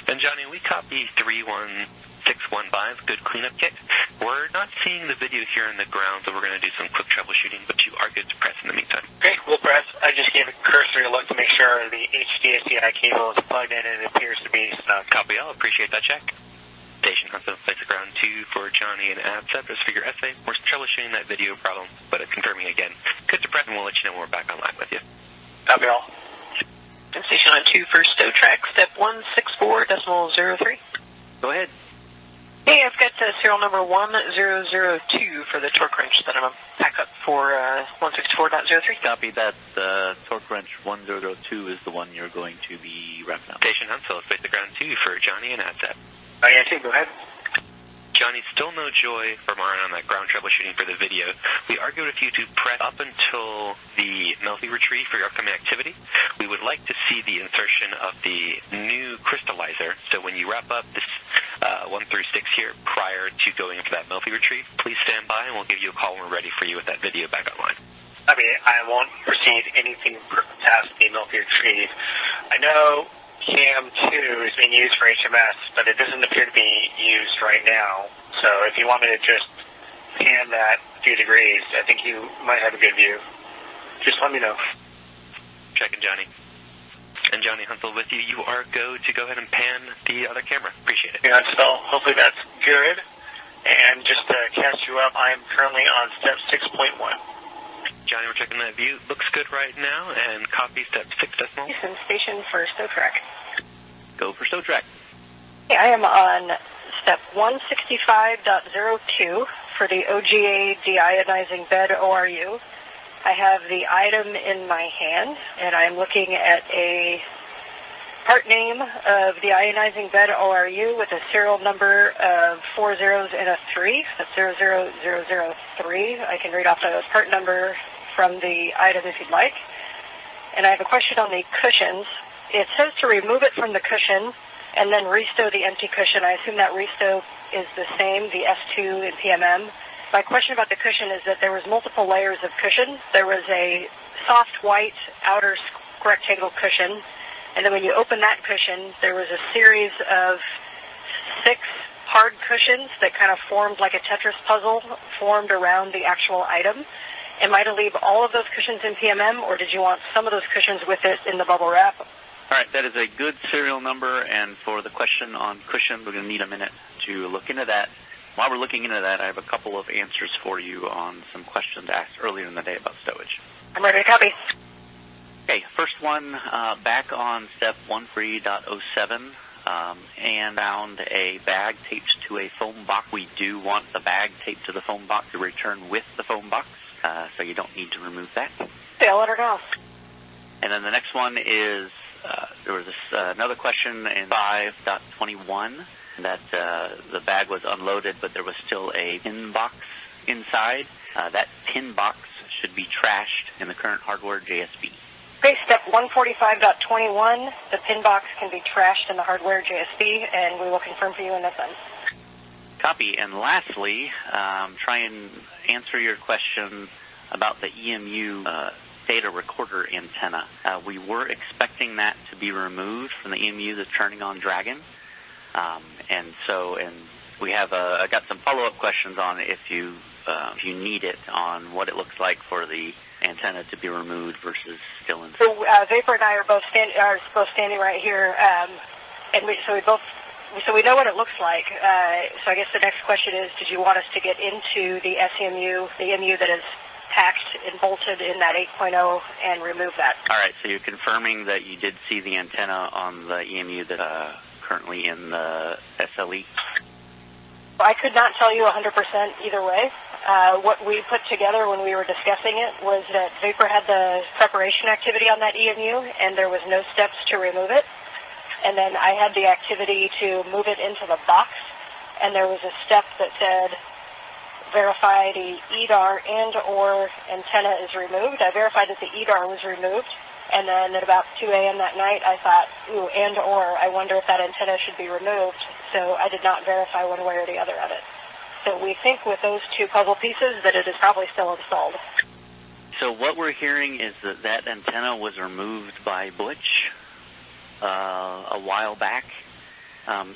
And Johnny, we copy 31615, good cleanup kit. We're not seeing the video here in the ground, so we're going to do some quick troubleshooting, but you are good to press in the meantime. Okay, we'll press. I just gave a cursory look to make sure the HDSCI cable is plugged in and it appears to be snug. Copy all. Appreciate that check. Station Hudson, place at ground 2 for Johnny and Absep. Just for your essay, we're troubleshooting that video problem, but confirming again. Good to press, and we'll let you know when we're back online with you. Copy all. And Station on 2 for stow track, step 164.03. Go ahead. Hey, I've got serial number 1002 for the torque wrench that I'm going to pack up for 164.03. Copy that. Torque wrench 1002 is the one you're going to be wrapping up. Station Huntsville, space at ground 2 for Johnny and Absep. INT, go ahead. Johnny, still no joy from our end on that ground troubleshooting for the video. We argued with you to press up until the Melfi retrieve for your upcoming activity. We would like to see the insertion of the new crystallizer. So when you wrap up this 1 through 6 here, prior to going for that Melfi retrieve, please stand by and we'll give you a call when we're ready for you with that video back online. I mean, I won't proceed anything past the Melfi retrieve. I know Cam 2 is being used for HMS, but it doesn't appear to be used right now. So if you want me to just pan that a few degrees, I think you might have a good view. Just let me know. Checking, Johnny. And Johnny Huntsville with you. You are go ahead and pan the other camera. Appreciate it. Yeah, so hopefully that's good. And just to catch you up, I'm currently on step 6.1. Johnny, we're checking that view. Looks good right now, and copy step 6 decimal. Houston Station for stow track. Go for stow track. Okay, I am on step 165.02 for the OGA deionizing bed ORU. I have the item in my hand, and I'm looking at a part name of the ionizing bed ORU with a serial number of 4 zeros and a 3. That's 00003. I can read off the part number from the item if you'd like. And I have a question on the cushions. It says to remove it from the cushion and then restow the empty cushion. I assume that restow is the same, the S2 in PMM. My question about the cushion is that there was multiple layers of cushion. There was a soft white outer rectangle cushion, and then when you open that cushion, there was a series of 6 hard cushions that kind of formed like a Tetris puzzle, formed around the actual item. Am I to leave all of those cushions in PMM, or did you want some of those cushions with it in the bubble wrap? All right, that is a good serial number, and for the question on cushion, we're going to need a minute to look into that. While we're looking into that, I have a couple of answers for you on some questions asked earlier in the day about stowage. I'm ready to copy. Okay, first one, back on step 13.07, and found a bag taped to a foam box. We do want the bag taped to the foam box to return with the foam box, so you don't need to remove that. Okay, I'll let her know. And then the next one is, there was another question in 5.21 that the bag was unloaded, but there was still a pin box inside. That pin box should be trashed in the current hardware JSB. Okay, step 145.21, the pin box can be trashed in the hardware JSB, and we will confirm for you in this end. Copy. And lastly, try and answer your question about the EMU data recorder antenna. We were expecting that to be removed from the EMU that's turning on Dragon. And we have I got some follow-up questions on if you need it, on what it looks like for the antenna to be removed versus still in. So Vapor and I are both standing right here, and we know what it looks like. So I guess the next question is, did you want us to get into the SEMU, the EMU that is packed and bolted in that 8.0, and remove that? All right. So you're confirming that you did see the antenna on the EMU that currently in the SLE? I could not tell you 100% either way. What we put together when we were discussing it was that Vapor had the preparation activity on that EMU, and there was no steps to remove it. And then I had the activity to move it into the box, and there was a step that said, verify the EDAR and or antenna is removed. I verified that the EDAR was removed, and then at about 2 a.m. that night, I thought, ooh, and or, I wonder if that antenna should be removed. So I did not verify one way or the other of it. So we think with those two puzzle pieces that it is probably still installed. So what we're hearing is that antenna was removed by Butch a while back.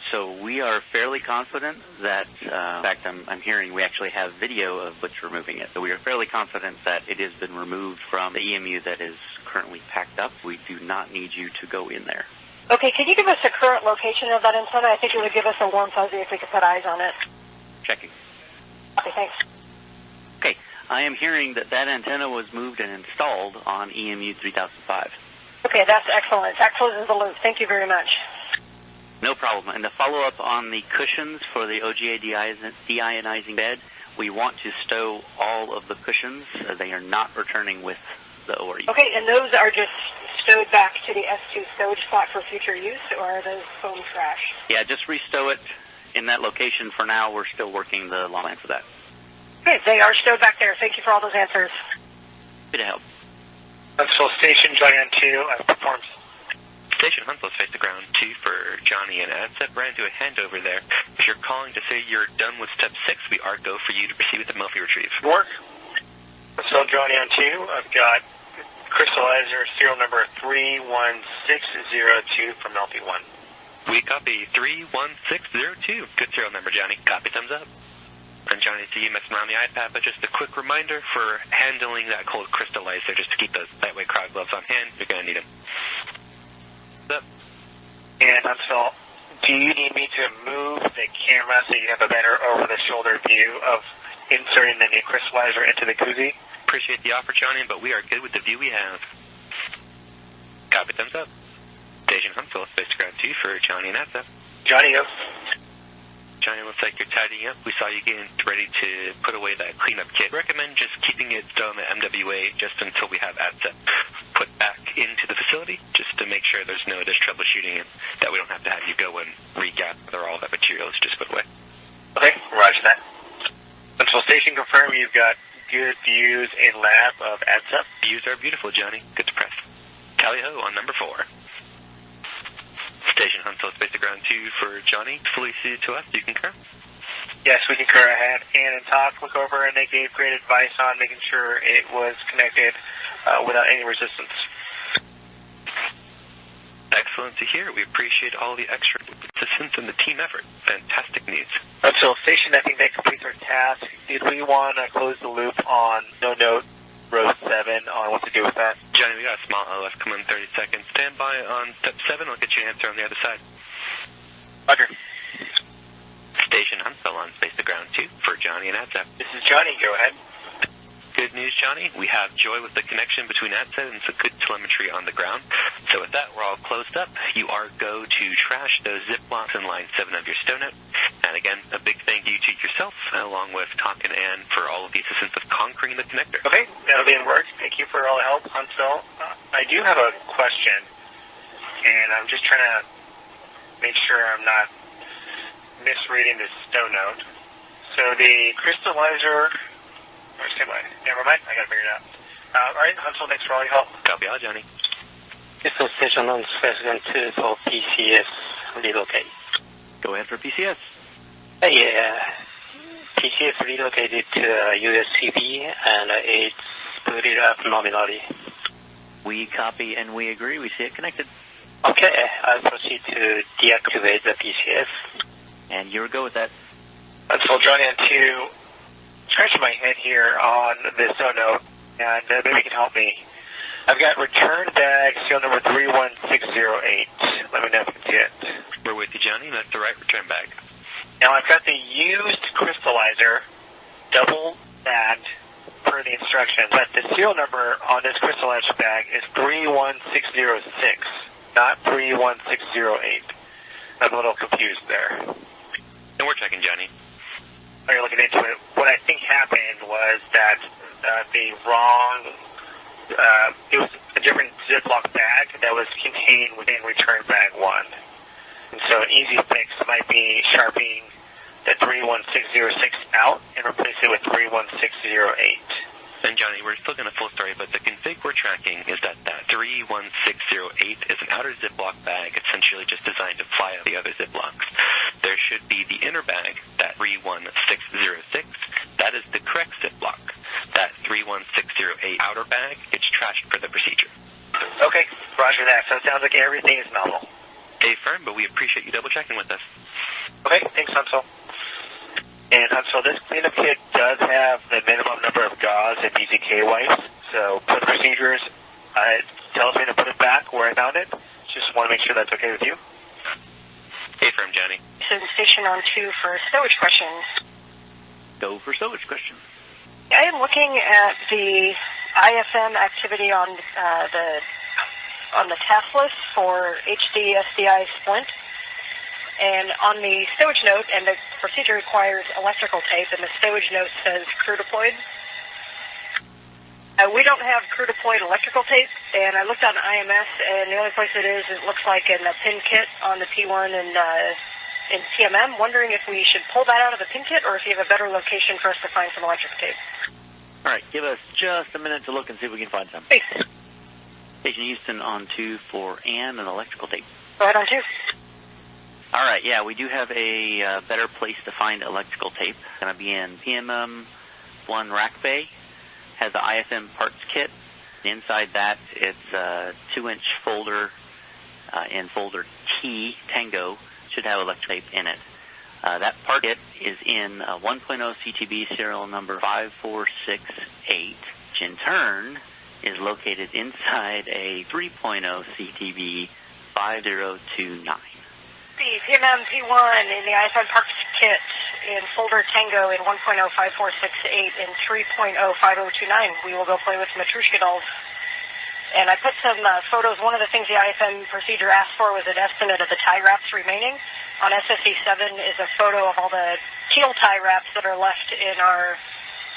So we are fairly confident that, in fact, I'm hearing we actually have video of Butch removing it. So we are fairly confident that it has been removed from the EMU that is currently packed up. We do not need you to go in there. Okay, could you give us the current location of that antenna? I think it would give us a warm fuzzy if we could put eyes on it. Checking. Okay, thanks. Okay, I am hearing that antenna was moved and installed on EMU 3005. Okay, that's excellent. That closes the loop. Thank you very much. No problem. And to follow up on the cushions for the OGA deionizing bed, we want to stow all of the cushions. They are not returning with the ORU. Okay, and those are just stowed back to the S2 stowage spot for future use, or are those foam trash? Yeah, just restow it in that location for now. We're still working the long line for that. Okay, they are stowed back there. Thank you for all those answers. Happy to help. Huntsville Station, Johnny on 2, I've performed. Station Huntsville, face the ground 2 for Johnny, and AdSep ran to a handover there. If you're calling to say you're done with step 6, we are go for you to proceed with the Melfi retrieve. Work. So Johnny on 2, I've got crystallizer serial number 31602 from Melfi 1. We copy 31602. Good serial number, Johnny. Copy, thumbs up. And Johnny, see you messing around the iPad, but just a quick reminder for handling that cold crystallizer, just to keep those lightweight crowd gloves on hand. You're going to need them. Up. And Huntsville, do you need me to move the camera so you have a better over-the-shoulder view of inserting the new crystallizer into the koozie? Appreciate the offer, Johnny, but we are good with the view we have. Copy, thumbs up. Station Huntsville, space ground 2 for Johnny and AdSep. Johnny, go. Johnny, looks like you're tidying up. We saw you getting ready to put away that cleanup kit. Recommend just keeping it still in the MWA just until we have AdSep put back into the facility, just to make sure there's no additional troubleshooting and that we don't have to have you go and regather all that material that's just put away. Okay, roger that. Central Station, confirm you've got good views in lab of AdSep. Views are beautiful, Johnny. Good to press. Tally ho on number 4. Station Huntsville, space to ground 2 for Johnny. Fully seated to us. You concur? Yes, we concur. I had Ann and Todd look over, and they gave great advice on making sure it was connected without any resistance. Excellent to hear. We appreciate all the extra assistance and the team effort. Fantastic news. So, Station, I think that completes our task. Did we want to close the loop on No Note row 7 on what to do with that? Johnny, we got a small OS coming in 30 seconds. Stand by on step 7. I'll get you an answer on the other side. Roger. Station Huntsville on space to ground 2 for Johnny and AdSep. This is Johnny. Go ahead. Good news, Johnny. We have joy with the connection between AdSet and some good telemetry on the ground. So with that, we're all closed up. You are go to trash those zip blocks in line 7 of your stow note. And again, a big thank you to yourself, along with Talk and Ann, for all of the assistance of conquering the connector. Okay, that'll be in work. Thank you for all the help, Huntsville. I do have a question, and I'm just trying to make sure I'm not misreading this stow note. So the crystallizer... Never mind, I gotta figure it out. Alright, Huntsville, thanks for all your help. Copy all, Johnny. This is Station on Station 2 for PCS relocate. Go ahead for PCS. Yeah. PCS relocated to USCB and it's booted up nominally. We copy and we agree. We see it connected. Okay, I'll proceed to deactivate the PCS. And you're go with that. Huntsville, Johnny on 2. Scratching my head here on this note, and maybe you can help me. I've got return bag serial number 31608. Let me know if you can see it. We're with you, Johnny. That's the right return bag. Now I've got the used crystallizer double bagged per the instructions, but the serial number on this crystallizer bag is 31606, not 31608. I'm a little confused there. And we're checking, Johnny. Are you looking into it? What I think happened was that the wrong, it was a different Ziploc bag that was contained within return bag 1. And so an easy fix might be sharping the 31606 out and replace it with 31608. And Johnny, we're still going to full story, but the config we're tracking is that 31608 is an outer Ziploc bag, essentially just designed to fly out the other Ziplocs. There should be the inner bag, that 31606. That is the correct Ziploc. That 31608 outer bag gets trashed for the procedure. Okay, roger that. So it sounds like everything is normal. A firm, but we appreciate you double checking with us. Okay, thanks, Huntsville. And Huntsville, this cleanup kit does have the minimum number of gauze and BZK wipes. So for the procedures, it tells me to put it back where I found it. Just want to make sure that's okay with you. Hey, from Johnny. So station on 2 for stowage questions. Go for stowage questions. I am looking at the IFM activity on the task list for HD SDI splint. And on the stowage note, and the procedure requires electrical tape, and the stowage note says crew deployed. We don't have crew deployed electrical tape, and I looked on IMS, and the only place it is, it looks like in the pin kit on the P1 and in PMM. Wondering if we should pull that out of the pin kit, or if you have a better location for us to find some electrical tape. All right, give us just a minute to look and see if we can find some. Thanks. Station Houston on 2 for an electrical tape. Go ahead on 2. All right, yeah, we do have a better place to find electrical tape. It's going to be in PMM 1 rack bay. Has the IFM parts kit. Inside that, it's a 2-inch folder in folder T, Tango, should have electrical tape in it. That part kit is in 1.0 CTB serial number 5468, which in turn is located inside a 3.0 CTB 5029. The PMM P1 in the ISS Parks kit in folder Tango in 1.05468 and 3.05029. We will go play with Matrushka dolls. And I put some photos. One of the things the IFM procedure asked for was an estimate of the tie wraps remaining. On SSE7 is a photo of all the teal tie wraps that are left in our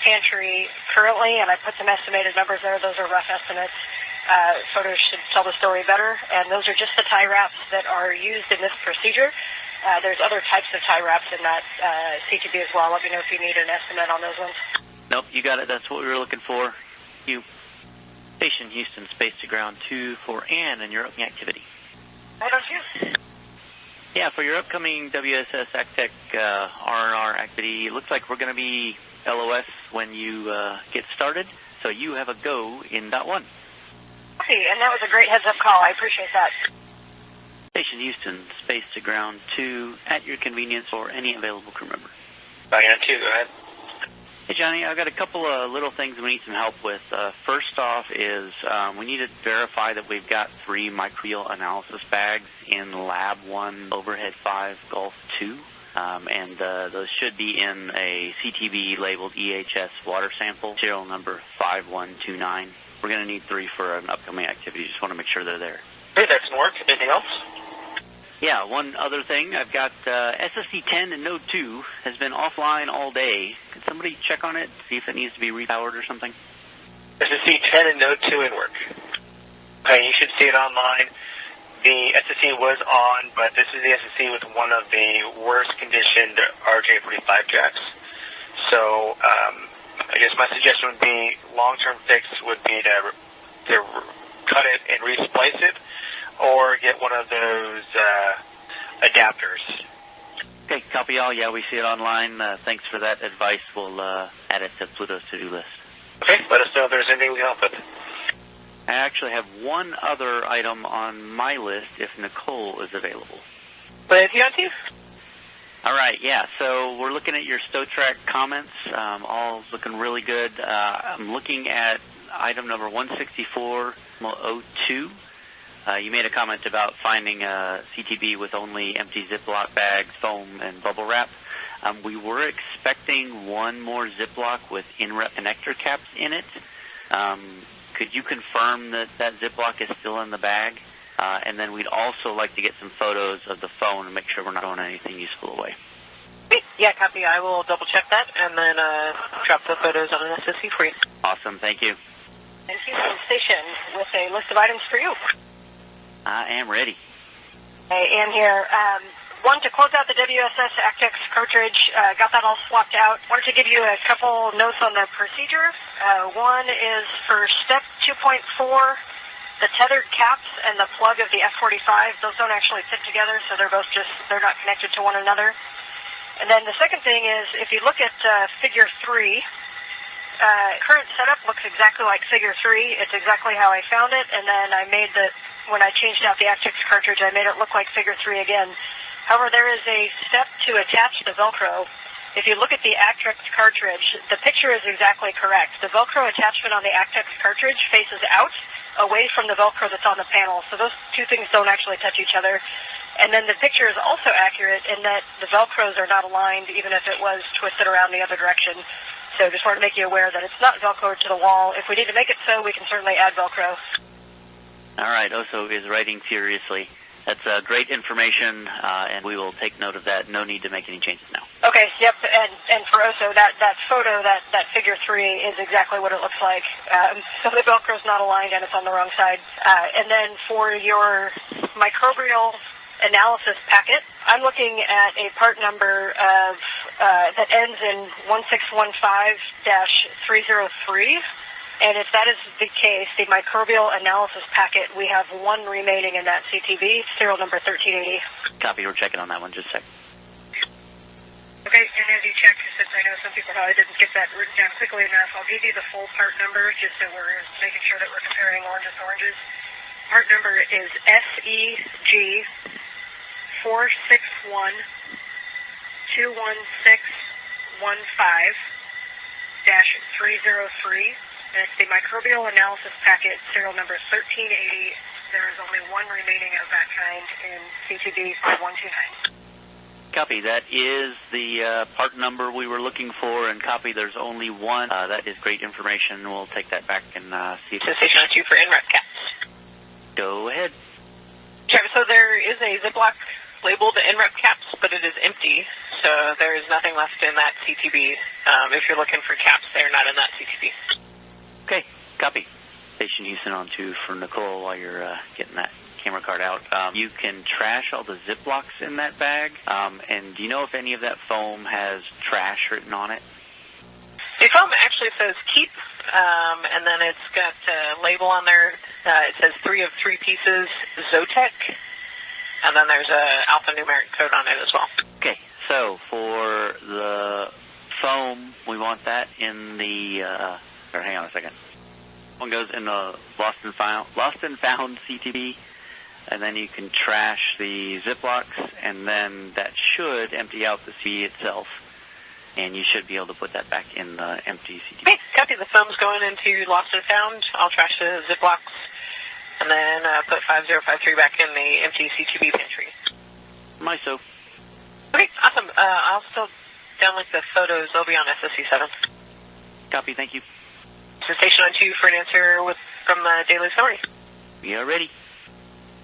pantry currently, and I put some estimated numbers there. Those are rough estimates. Photos should tell the story better, and those are just the tie wraps that are used in this procedure. There's other types of tie wraps in that CTB as well. Let me know if you need an estimate on those ones. Nope, you got it. That's what we were looking for. You. Station Houston, Space to Ground 2 for Ann and your upcoming activity. I don't you? Yeah, for your upcomoming WSS ACTEC R&R activity, it looks like we're going to be LOS when you get started, so you have a go in .1. And that was a great heads-up call. I appreciate that. Station Houston, Space to Ground 2, at your convenience for any available crew member. Diane 2, go ahead. Hey, Johnny, I've got a couple of little things we need some help with. First off is we need to verify that we've got 3 microfield analysis bags in Lab 1, Overhead 5, Gulf 2. And those should be in a CTB labeled EHS water sample, serial number 5129. We're going to need 3 for an upcoming activity. Just want to make sure they're there. Hey, that's work. Anything else? Yeah, one other thing. I've got SSC-10 and Node 2 has been offline all day. Could somebody check on it, see if it needs to be repowered or something? SSC-10 and Node 2 in work. Okay, you should see it online. The SSC was on, but this is the SSC with one of the worst conditioned RJ45 jacks. So, I guess my suggestion would be long-term fix would be to cut it and resplice it, or get one of those adapters. Okay, copy all. Yeah, we see it online. Thanks for that advice. We'll add it to Pluto's to-do list. Okay, let us know if there's anything we can help with. I actually have one other item on my list if Nicole is available. But if you want to? All right, yeah, so we're looking at your StowTrack comments, all looking really good. I'm looking at item number 164.02. You made a comment about finding a CTB with only empty Ziploc bags, foam, and bubble wrap. We were expecting one more Ziploc with in-rep connector caps in it. Could you confirm that that Ziploc is still in the bag? And then we'd also like to get some photos of the phone and make sure we're not throwing anything useful away. Yeah, copy. I will double-check that and then drop the photos on an SSC for you. Awesome. Thank you. And Houston Station with a list of items for you. I am ready. Hey, Ann here. One, to close out the WSS ACTEX cartridge, got that all swapped out. Wanted to give you a couple notes on the procedure. One is for step 2.4, the tethered caps and the plug of the F45, those don't actually fit together, so they're not connected to one another. And then the second thing is, if you look at figure 3, current setup looks exactly like figure 3. It's exactly how I found it, and then when I changed out the ACTEX cartridge, I made it look like figure 3 again. However, there is a step to attach the Velcro. If you look at the ACTEX cartridge, the picture is exactly correct. The Velcro attachment on the ACTEX cartridge faces out, away from the Velcro that's on the panel. So those two things don't actually touch each other. And then the picture is also accurate in that the Velcros are not aligned, even if it was twisted around the other direction. So just wanted to make you aware that it's not Velcroed to the wall. If we need to make it so, we can certainly add Velcro. All right, Oso is writing furiously. That's great information, and we will take note of that. No need to make any changes now. Okay, yep, and for Oso, that photo, that figure 3 is exactly what it looks like. So the Velcro's not aligned and it's on the wrong side. And then for your microbial analysis packet, I'm looking at a part number of that ends in 1615-303. And if that is the case, the microbial analysis packet, we have one remaining in that CTB, serial number 1380. Copy, we're checking on that one, just a sec. Okay, and as you check, since I know some people probably didn't get that written down quickly enough, I'll give you the full part number just so we're making sure that we're comparing oranges to oranges. Part number is SEG 461-21615-303. And it's the microbial analysis packet, serial number 1380. There is only one remaining of that kind in CTB 129. Copy. That is the part number we were looking for, and copy, there's only one. That is great information. We'll take that back and see. Station 2 for NREP caps. Go ahead. Sure, so there is a Ziploc labeled NREP caps, but it is empty, so there is nothing left in that CTB. If you're looking for caps, they're not in that CTB. Okay, copy. Station Houston on 2 for Nicole while you're getting that camera card out. You can trash all the Ziplocs in that bag, and do you know if any of that foam has trash written on it? The foam actually says keep, and then it's got a label on there. It says 3 of 3 pieces, Zotec, and then there's a alphanumeric code on it as well. Okay, so for the foam, we want that in the... hang on a second. One goes in the lost and found CTB, and then you can trash the Ziplocs, and then that should empty out the CTB itself, and you should be able to put that back in the empty CTB. Okay, copy. The foam's going into lost and found. I'll trash the Ziplocs, and then put 5053 back in the empty CTB pantry. MISO. Okay, awesome. I'll still downlink the photos. They'll be on SSC7. Copy, thank you. Station on 2 for an answer from the daily summary. We are ready.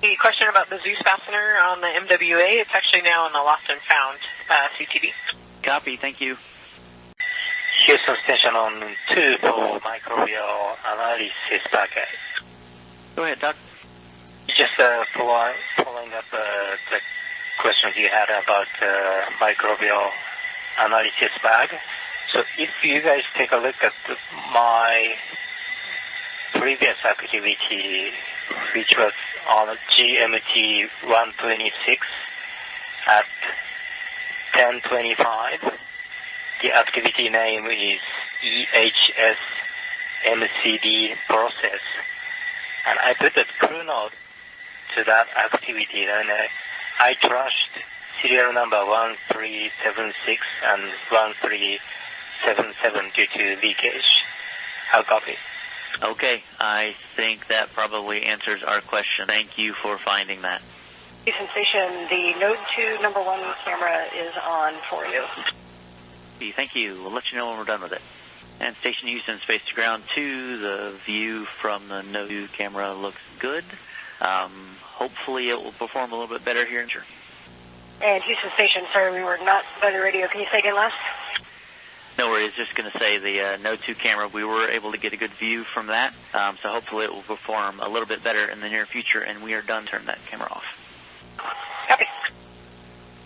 The question about the Zeus fastener on the MWA, it's actually now in the lost and found CTB. Copy, thank you. Houston Station on 2 for microbial analysis packet. Go ahead, Doc. Just following up the questions you had about microbial analysis bag. So if you guys take a look at my previous activity, which was on GMT 126 at 10:25, the activity name is EHS MCD process, and I put a crew node to that activity, and I trashed serial number 1376 and 1377 due to leakage. I'll copy. Okay, I think that probably answers our question. Thank you for finding that. Houston Station, the Node 2 number 1 camera is on for you. Thank you. We'll let you know when we're done with it. And Station Houston, Space to Ground 2, the view from the Node 2 camera looks good. Hopefully it will perform a little bit better here in Sure. And Houston Station, sorry, we were not by the radio. Can you say again last? No worries. Just going to say the Node 2 camera, we were able to get a good view from that. So hopefully it will perform a little bit better in the near future, and we are done. Turn that camera off.